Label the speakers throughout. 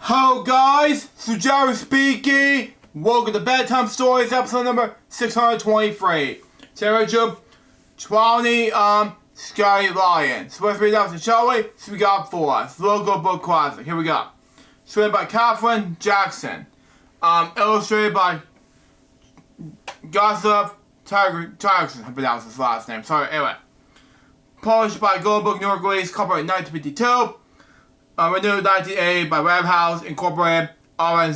Speaker 1: Hello guys, it's Jerry speaking. Welcome to Bedtime Stories, episode number 623. Today we're Tawny, Scrawny Lion. So let's read out the shall we? So we got for us. Local book classic. Here we go. It's written by Catherine Jackson. Illustrated by Gossip Jackson. I pronounced his last name. Sorry, anyway. Published by Gold Book New York release, copyright 1952. Renewed 1980 by Ram House Incorporated, R.N.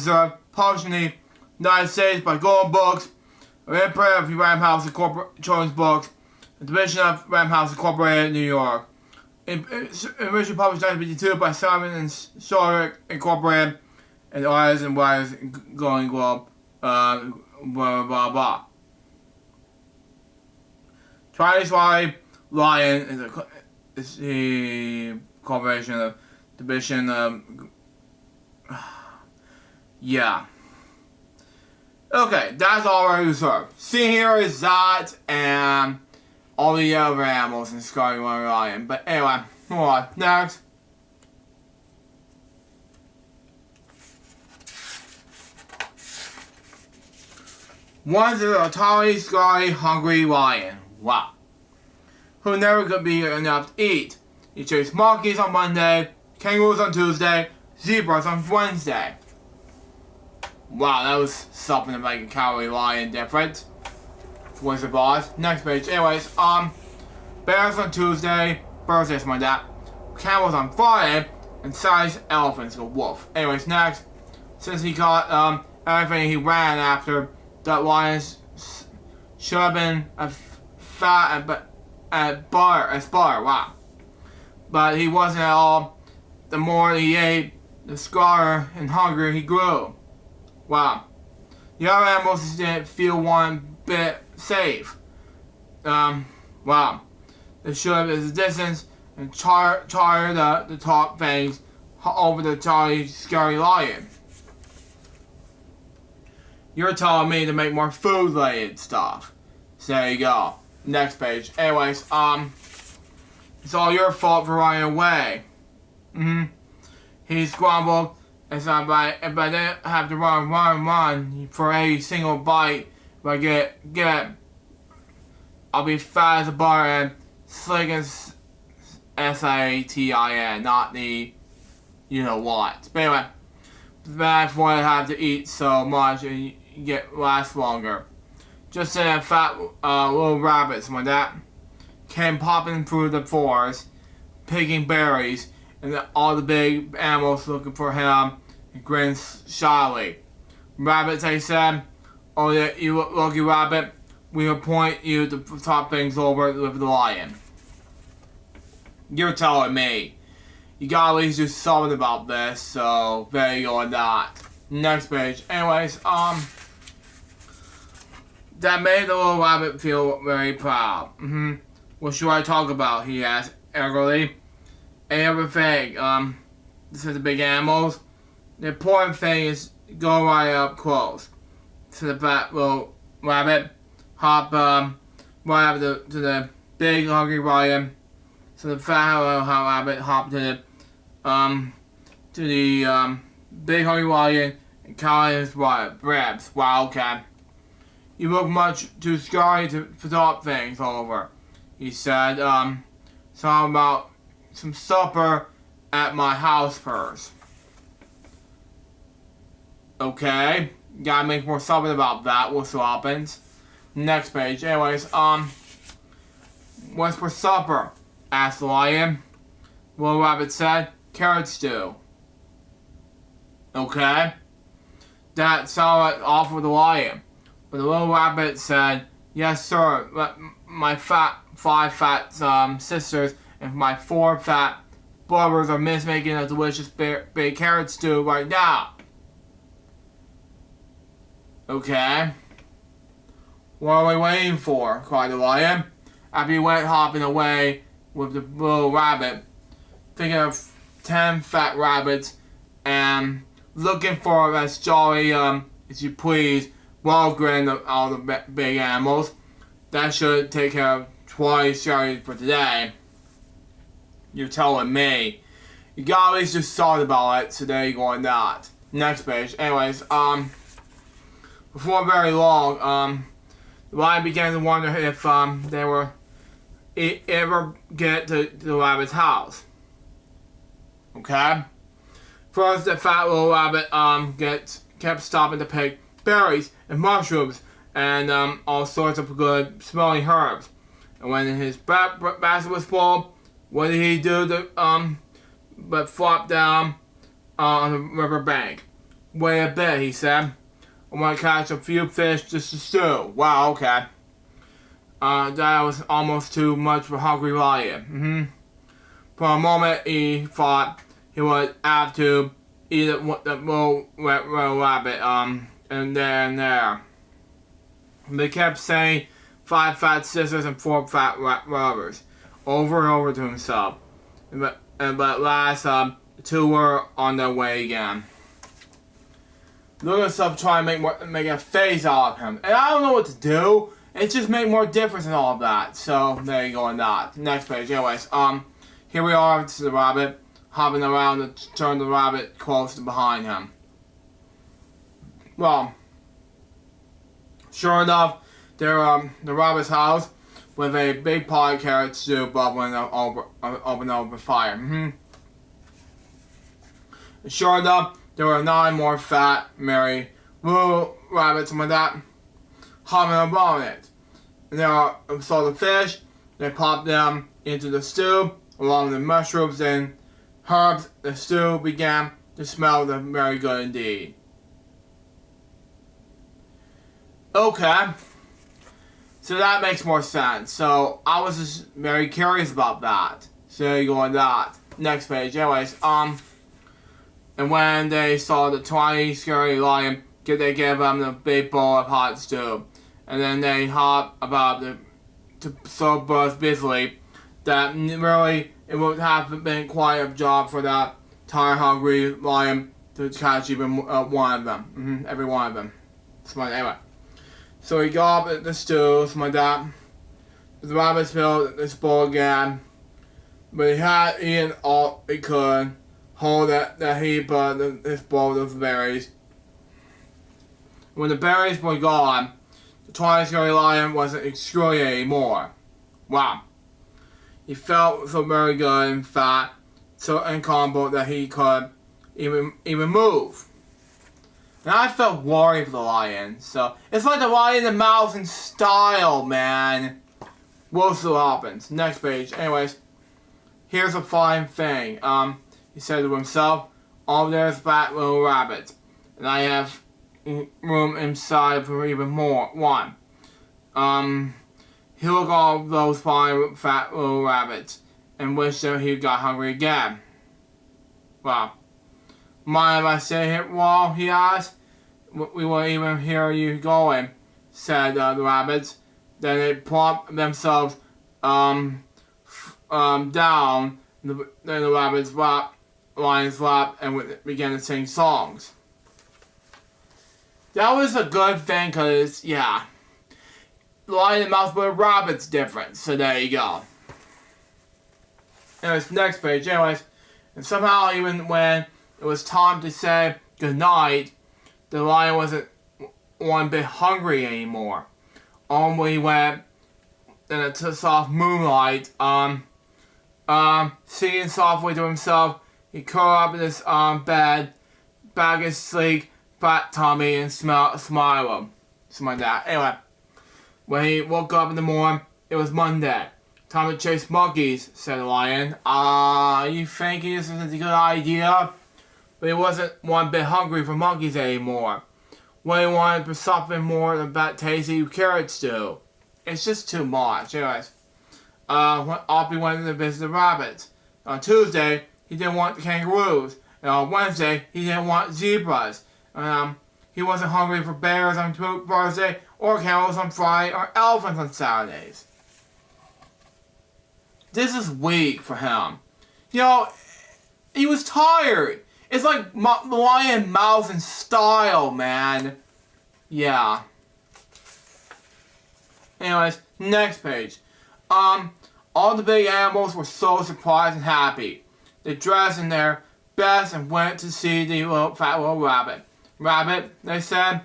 Speaker 1: Published in the United States by Golden Books, imprint of Ram House Incorporated Children's Books, a division of Ram House Incorporated, New York. Originally published in 1952 by Simon and Schuster Incorporated, and Artists and Writers Going Globe, blah blah blah. Tawny Lion is a corporation of division. Yeah. Okay, that's already reserved. See, here is that and all the other animals in Scrawny Lion. But anyway, move on. Next. Once a tiny, scrawny, hungry lion. Wow. Who never could be enough to eat. He chased monkeys on Monday, kangaroos on Tuesday, zebras on Wednesday. Wow, that was something to make a cowardly lion different. Was the boss. Next page. Anyways, bears on Tuesday, birds on Monday, camels on Friday, and Saturday's elephants go wolf. Anyways, next. Since he got everything he ran after, that lion should have been as fat as butter. Wow. But he wasn't at all. The more he ate, the scarrer and hungrier he grew. Wow. The other animals didn't feel one bit safe. Wow. They should have at a distance and charred the top fangs over the tiny, scary lion. You're telling me to make more food-related stuff. So there you go. Next page. Anyways, it's all your fault for running away. He grumbled, and said, if I didn't have to run for a single bite, if I get, I'll be fat as a butter and slick as S-A-T-I-N, not the, you know what. But anyway, it's bad for I have to eat so much and last longer. Just saying, fat little rabbits when that came popping through the forest, picking berries, and all the big animals looking for him and grinned shyly. Rabbits, they said, oh yeah, you lucky rabbit, we will point you to talk things over with the lion. You're telling me. You gotta at least do something about this, so there you go on that. Next page. Anyways, that made the little rabbit feel very proud. What should I talk about? He asked eagerly. Everything. This is the big animals. The important thing is go right up close to the fat little rabbit. Hop right up to the big hungry lion. So the fat little rabbit hopped to the big hungry lion and caught his ribs. Wow, okay. You look much too scary to talk things over. He said, something about some supper at my house first. Okay, gotta make more something about that. What happens? Next page. Anyways, what's for supper? Asked the lion. Little rabbit said, carrot stew. Okay, that sounded awful to the lion. But the little rabbit said, yes sir, my five fat sisters and my 4 fat brothers are making a delicious big carrot stew right now. Okay. What are we waiting for? Cried the lion. After he went hopping away with the little rabbit, thinking of 10 fat rabbits and looking for as jolly as you please, well grinned all the big animals. That should take care of twice for today. You're telling me. You gotta at least do something about it, so there you go on that. Next page. Anyways, before very long, the lion began to wonder if they were ever get to the rabbit's house. Okay? First, the fat little rabbit kept stopping to pick berries and mushrooms and all sorts of good smelling herbs. And when his basket was full, what did he do but flop down on the river bank? Wait a bit, he said. I want to catch a few fish just to stew. Wow, okay. That was almost too much for Hungry Lion. For a moment, he thought he would have to eat the little rabbit, and there. They kept saying 5 fat sisters and 4 fat brothers over and over to himself. But at last, the 2 were on their way again. Look at himself trying to make a face out of him. And I don't know what to do. It just made more difference and all of that. So, there you go on that. Next page. Anyways, here we are. This is the rabbit hopping around to turn the rabbit close to behind him. Well, sure enough, they're the rabbit's house with a big pot of carrot stew bubbling over fire. Sure enough, there were 9 more fat, merry little rabbits with that hopping around it. And they saw the fish. They popped them into the stew along with the mushrooms and herbs. The stew began to smell very good indeed. Okay, so that makes more sense. So I was just very curious about that. So there you go on that. Next page. Anyways, and when they saw the tiny, scary lion, they gave them the big bowl of hot stew. And then they hopped about so busily that really it would have been quite a job for that tired, hungry lion to catch even one of them. Every one of them. Anyway. So he got up the stew, something like that. The rabbit spilled this bowl again. But he had eaten all he could. Hold that heap of this bowl of berries. When the berries were gone, the tiny scary lion wasn't excruciating anymore. Wow. He felt so very good and fat, so uncomfortable that he could even move. And I felt worried for the lion. So it's like the lion and the mouse in style, man. We'll see what happens. Next page. Anyways, here's a fine thing. He said to himself, "Oh, there's fat little rabbit, and I have room inside for even more. One." He looked at all those fine fat little rabbits and wished that he got hungry again. Wow. Mind if I stay here while he asked? We won't even hear you going, said the rabbits. Then they plopped themselves down in the rabbit's lion's lap and began to sing songs. That was a good thing because, yeah, the lion and mouse, but a rabbit's different. So there you go. Anyways, next page. Anyways, and somehow even when it was time to say goodnight, the lion wasn't one bit hungry anymore. On he went in a soft moonlight, singing softly to himself. He curled up in his bed, back his sleek, fat tummy, and smiled. Something like that. Anyway, when he woke up in the morning, it was Monday. Time to chase monkeys, said the lion. You thinking this isn't a good idea? But he wasn't one bit hungry for monkeys anymore. What he wanted was something more than that tasty carrot stew. It's just too much. Anyways, off he went to visit the rabbits. On Tuesday, he didn't want the kangaroos. And on Wednesday, he didn't want zebras. He wasn't hungry for bears on Thursday, or camels on Friday, or elephants on Saturdays. This is weak for him. You know, he was tired. It's like the lion and mouse in style, man. Yeah. Anyways, next page. All the big animals were so surprised and happy. They dressed in their best and went to see the fat little rabbit. Rabbit, they said,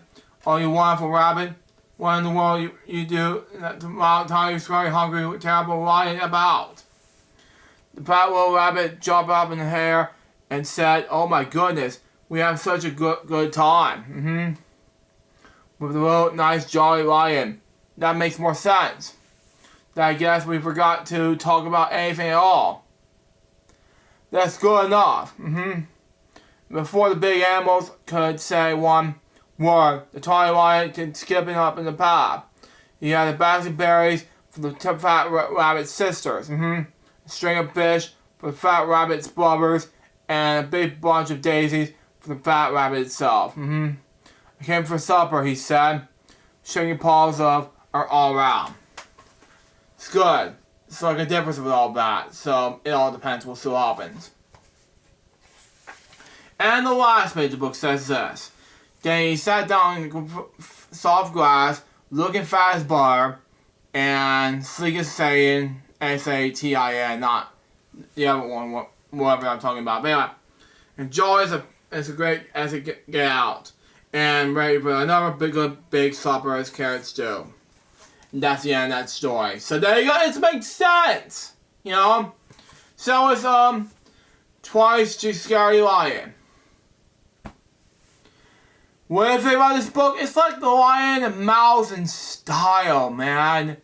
Speaker 1: "Oh, you wonderful rabbit? What in the world you do that Tawny, Scrawny, hungry, terrible lion about?" The fat little rabbit jumped up in the air and said, "Oh my goodness, we have such a good time. With the little nice jolly lion. That makes more sense. I guess we forgot to talk about anything at all. That's good enough. Before the big animals could say one word, the tiny lion came skipping up in the path. He had a basket of berries for the fat rabbit's sisters, a string of fish for the fat rabbit's brothers, and a big bunch of daisies for the fat rabbit itself. I came for supper, he said, shaking paws of are all around. It's good. It's like a difference with all that, so it all depends. We'll see what happens. And the last page of the book says this. Then he sat down in the soft grass, looking fat as butter, and sleek as Satan, S-A-T-I-N, not the other one, whatever I'm talking about. But anyway, enjoy as great as it get out, and ready for another big supper as carrots do. And that's the end of that story. So there you go. It makes sense, you know. So it's Twice Too Scary Lion. What do you think about this book? It's like The Lion and Mouse in style, man.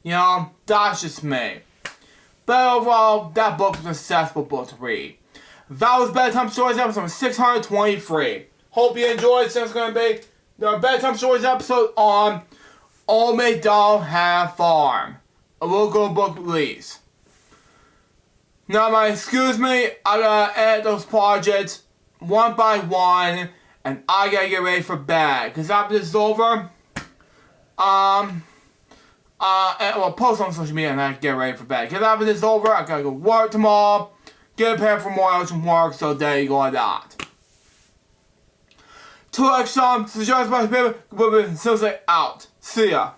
Speaker 1: You know, that's just me. But overall, that book was a successful book to read. That was Bedtime Stories episode 623. Hope you enjoyed. So it's going to be the Bedtime Stories episode on Old MacDonald Farm, a local book release. Now, excuse me, I gotta edit those projects one by one, and I gotta get ready for bed. Cause after this is over, post on social media and I get ready for bed. Cause after this is over, I gotta go work tomorrow, get prepared for more hours from work. So there you go on that. Till next time, suggest my paper, seriously out. See ya.